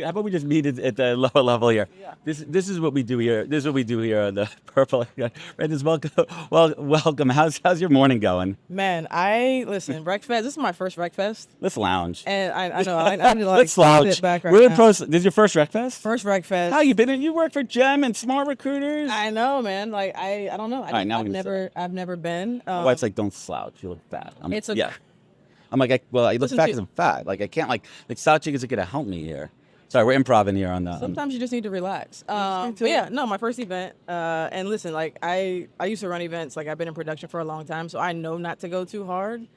How about we just meet at the lower level here? Yeah. This is what we do here. This is what we do here on the Purple. Brandice, welcome. Welcome. How's your morning going? Man, listen, RecFest, this is my first RecFest. Let's lounge. And I know, I need to like Let's slouch. sit back right We're in now. This is your first RecFest? First RecFest. How you been? You work for Gem and Smart Recruiters. I know, man. Like, I don't know. right, now we I've never been. My wife's like, don't slouch. You look fat. It's a- yeah. I'm like, I look Listen fat to- because I'm fat. Like, I can't like slouching isn't gonna help me here. Sorry, we're improvising here on the. Sometimes you just need to relax. But yeah, no, my first event. And listen, like I used to run events. Like I've been in production for a long time, so I know not to go too hard.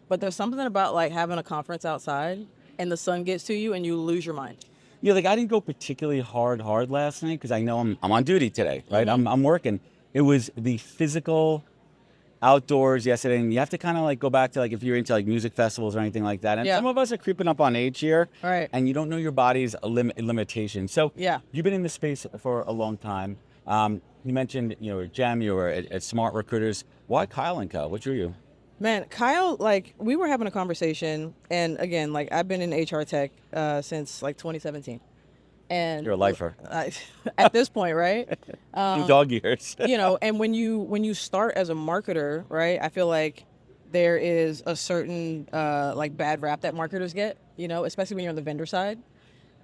But there's something about like having a conference outside and the sun gets to you and you lose your mind. Yeah, like I didn't go particularly hard last night because I know I'm on duty today, right? I'm working. It was the physical outdoors yesterday, and you have to kind of like go back to like if you're into like music festivals or anything like that. And Yeah. some of us are creeping up on age here, Right. and you don't know your body's limitation. So Yeah. you've been in this space for a long time. You mentioned at Gem, you were at Smart Recruiters. Why Kyle and Co? What drew you? Man, Kyle, like we were having a conversation, and again, like I've been in HR tech since like 2017, and You're a lifer. At this point, right? Dog years. And when you start as a marketer, right? I feel like there is a certain like bad rap that marketers get, especially when you're on the vendor side.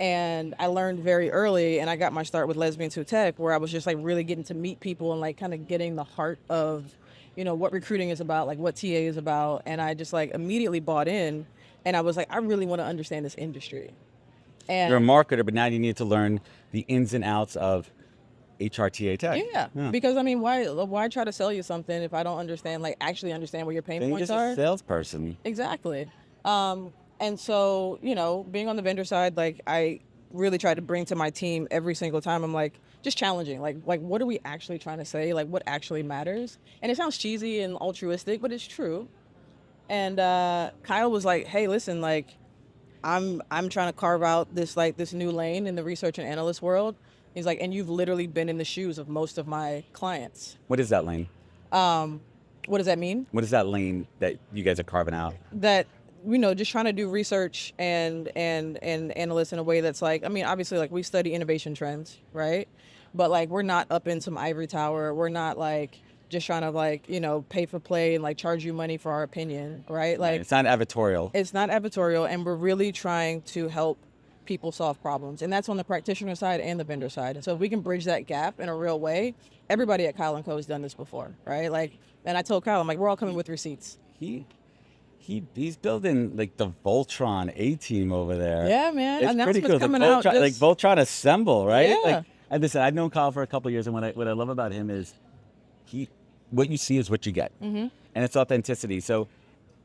And I learned very early, and I got my start with Lesbian to Tech, where I was just like really getting to meet people and like kind of getting the heart of what recruiting is about, like what TA is about. And I just like immediately bought in, and I was like, I really want to understand this industry. And You're a marketer, but now you need to learn the ins and outs of HRTA tech. yeah, because I mean, why try to sell you something if I don't actually understand what your pain Then you're points just are? a salesperson. Exactly. And so, being on the vendor side, like I really try to bring to my team every single time. I'm like, just challenging, like what are we actually trying to say? Like what actually matters? And it sounds cheesy and altruistic, but it's true. And Kyle was like, hey, listen, like I'm trying to carve out this new lane in the research and analyst world. He's like, and you've literally been in the shoes of most of my clients. What is that lane? What does that mean? What is that lane that you guys are carving out? That just trying to do research and analysts in a way that's like, I mean, obviously like we study innovation trends, right? But like we're not up in some ivory tower. We're not like just trying to like, pay for play and like charge you money for our opinion, right? Like It's not advertorial. it's not advertorial, and we're really trying to help people solve problems. And that's on the practitioner side and the vendor side. And so if we can bridge that gap in a real way, everybody at Kyle & Co has done this before, right? Like, and I told Kyle, I'm like, we're all coming with receipts. He's building like the Voltron A-team over there. Yeah, man. It's pretty Announcements cool. coming Voltron, out. like Voltron Assemble, right? Yeah. Like, and listen, I've known Kyle for a couple of years, and what I love about him is what you see is what you get, and it's authenticity. So,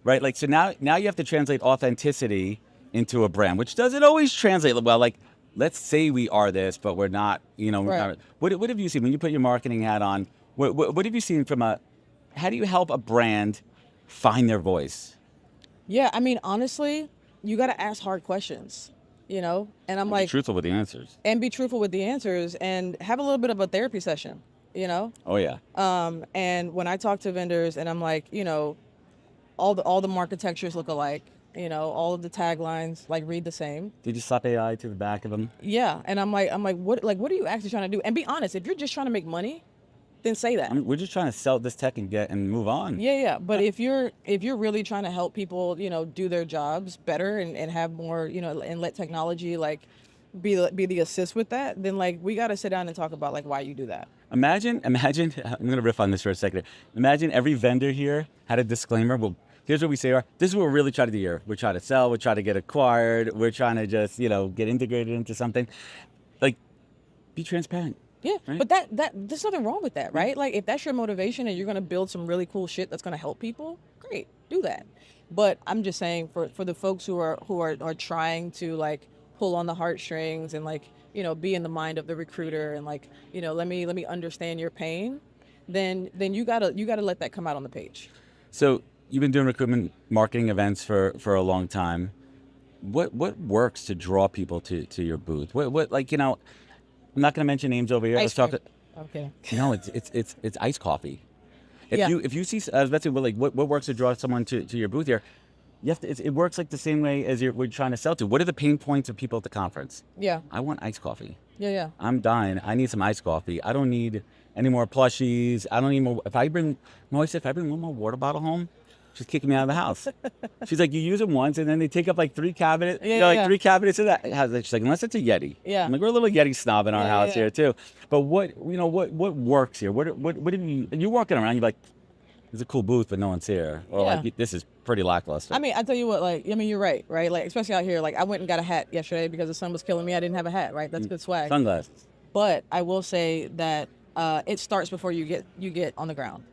right, like so now you have to translate authenticity into a brand, which doesn't always translate well. Like, let's say we are this, but we're not. Right. What have you seen when you put your marketing hat on? What have you seen from how do you help a brand find their voice? Yeah, I mean, honestly, you got to ask hard questions, and I'm Be like, truthful with the answers. and be truthful with the answers and have a little bit of a therapy session, Oh yeah. And when I talk to vendors and I'm like, all the architectures look alike, all of the taglines like read the same. Did you slap AI to the back of them? Yeah. And I'm like, what are you actually trying to do? And be honest, if you're just trying to make money, then say that. I mean, we're just trying to sell this tech and move on. Yeah. But if you're really trying to help people, do their jobs better and have more, and let technology like be the assist with that, then like we got to sit down and talk about like why you do that. Imagine, I'm going to riff on this for a second. Imagine every vendor here had a disclaimer. Well, here's what we say. This is what we're really trying to do here. We're trying to sell. We're trying to get acquired. We're trying to just, get integrated into something. Like, be transparent. Yeah, Right? but there's nothing wrong with that, right? Like if that's your motivation and you're gonna build some really cool shit that's gonna help people, great, do that. But I'm just saying for the folks who are trying to like pull on the heartstrings and like be in the mind of the recruiter and like let me understand your pain, then you gotta let that come out on the page. So you've been doing recruitment marketing events for a long time. What works to draw people to your booth? What like I'm not going to mention names over here. Ice Let's cream. talk. Okay. No, it's iced coffee. If Yeah. you see, I was about to say, well, like what works to draw someone to your booth here? you have to. It works like the same way as we're trying to sell to. What are the pain points of people at the conference? Yeah. I want iced coffee. Yeah. I'm dying. I need some iced coffee. I don't need any more plushies. I don't need more. My wife said, if I bring one more water bottle home, she's kicking me out of the house. She's like, you use them once, and then they take up like 3 cabinets. Yeah, 3 cabinets of that. She's like, unless it's a Yeti. Yeah. I'm like, we're a little Yeti snob in our house here too. But what works here? What have you're walking around, you're like, there's a cool booth, but no one's here. Or like, this is pretty lackluster. I mean, I tell you what, like, I mean, you're right? Like, especially out here, like, I went and got a hat yesterday because the sun was killing me. I didn't have a hat, right? That's good swag. Sunglasses. But I will say that it starts before you get on the ground.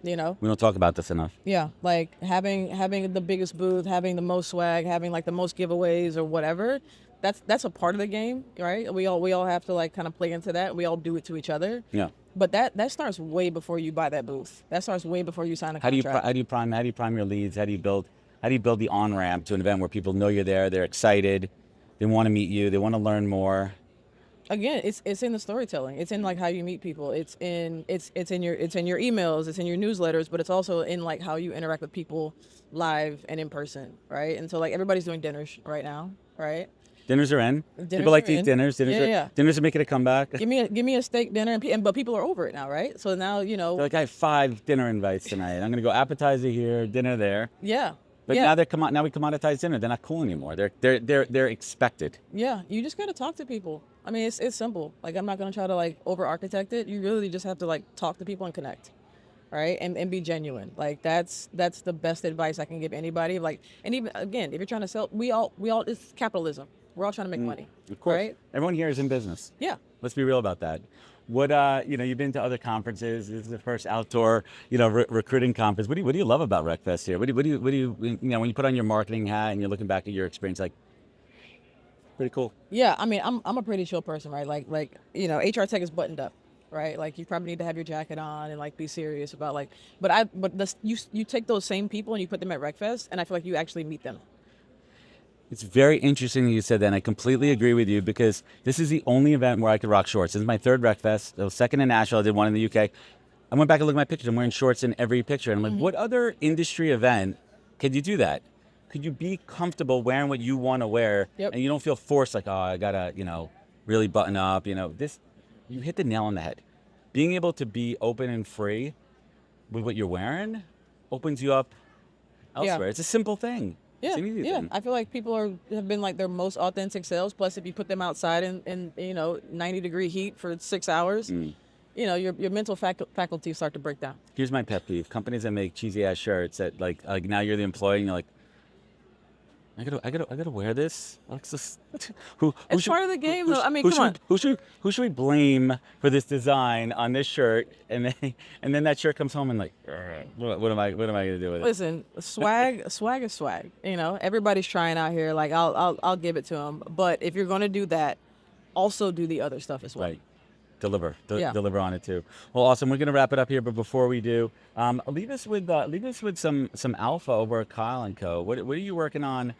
You know? We don't talk about this enough. Yeah, like having the biggest booth, having the most swag, having like the most giveaways or whatever. That's a part of the game, right? We all have to like kind of play into that. We all do it to each other. Yeah. But that starts way before you buy that booth. That starts way before you sign a contract. How do you prime your leads? How do you build the on ramp to an event where people know you're there, they're excited, they want to meet you, they want to learn more? Again, it's in the storytelling. It's in like how you meet people. It's in your emails. It's in your newsletters. But it's also in like how you interact with people live and in person, right? And so like everybody's doing dinners right now, right? Dinners are in. People like to eat dinners. Dinners are making a comeback. Give me a steak dinner, but people are over it now, right? So now They're like, I have 5 dinner invites tonight. I'm gonna go appetizer here, dinner there. Yeah. But now we commoditize dinner. They're not cool anymore. They're expected. Yeah, you just gotta talk to people. I mean, it's simple. Like, I'm not gonna try to like over architect it. You really just have to like talk to people and connect, right? And be genuine. Like that's the best advice I can give anybody. Like, and even again, if you're trying to sell, we all it's capitalism. We're all trying to make money. Of course. Right? Everyone here is in business. Yeah. Let's be real about that. What you've been to other conferences. This is the first outdoor recruiting conference. What do you love about RecFest here? What do you when you put on your marketing hat and you're looking back at your experience, like, pretty cool. Yeah, I mean, I'm a pretty chill person, right? Like HR tech is buttoned up, right? Like, you probably need to have your jacket on and like be serious about like. You take those same people and you put them at RecFest, and I feel like you actually meet them. It's very interesting that you said that, and I completely agree with you, because this is the only event where I could rock shorts. This is my 3rd RecFest. It was 2nd in Nashville. I did one in the UK. I went back and looked at my pictures. I'm wearing shorts in every picture. And I'm like, what other industry event could you do that? Could you be comfortable wearing what you want to wear, and you don't feel forced, like, oh, I got to, really button up. You hit the nail on the head. Being able to be open and free with what you're wearing opens you up elsewhere. It's a simple thing. Yeah, it's an easy thing. I feel like people have been like their most authentic selves. Plus, if you put them outside in 90-degree heat for 6 hours, your mental faculties start to break down. Here's my pet peeve: companies that make cheesy ass shirts that like now you're the employee and you're like, I gotta wear this. It's part of the game, though. I mean, come on. Who should we blame for this design on this shirt? And then that shirt comes home and like, what am I gonna do with it? Listen, swag is swag. Everybody's trying out here. Like, I'll give it to them. But if you're gonna do that, also do the other stuff as well. Right. Deliver on it too. Well, awesome. We're gonna wrap it up here, but before we do, leave us with some alpha over at Kyle & Co. What are you working on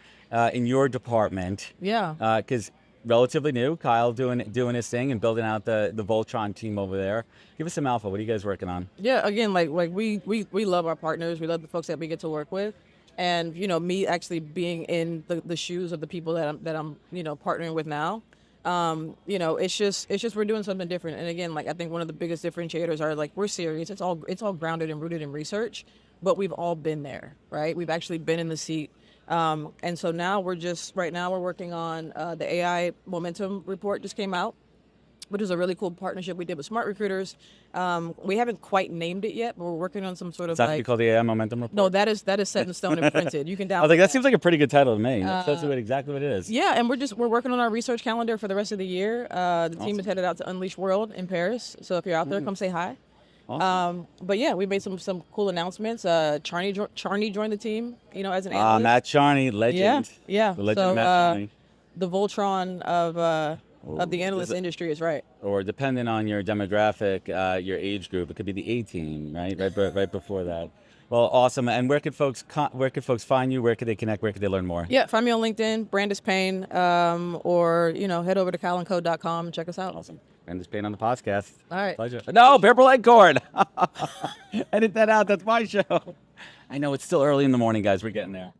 in your department? Yeah. Because relatively new, Kyle doing his thing and building out the Voltron team over there. Give us some alpha. What are you guys working on? Yeah. Again, like we love our partners. We love the folks that we get to work with, and me actually being in the shoes of the people that I'm partnering with now. It's just we're doing something different. And again, like, I think one of the biggest differentiators are like, we're serious. It's all grounded and rooted in research, but we've all been there, right? We've actually been in the seat. And so now we're working on the AI momentum report just came out, which is a really cool partnership we did with Smart Recruiters. We haven't quite named it yet, but we're working on some sort of Is that called the AI Momentum Report? No, that is set in stone and printed. You can download. I was like, that seems like a pretty good title to me. That's exactly what it is. Yeah, and we're working on our research calendar for the rest of the year. The team is headed out to Unleash World in Paris. So if you're out there, come say hi. Awesome. But yeah, we made some cool announcements. Charney joined the team, as an analyst. Matt Charney, legend. Yeah. The legend Matt Charney. The Voltron of the analyst industry is right. Or depending on your demographic, your age group, it could be the A team, right? Right before that. Well, awesome. And where could folks find you? Where could they connect? Where could they learn more? Yeah, find me on LinkedIn, Brandice Payne, or head over to kyleandco.com and check us out. Awesome. Brandice Payne on the podcast. All right. Pleasure. No, Purple Leghorn. Edit that out. That's my show. I know it's still early in the morning, guys. We're getting there.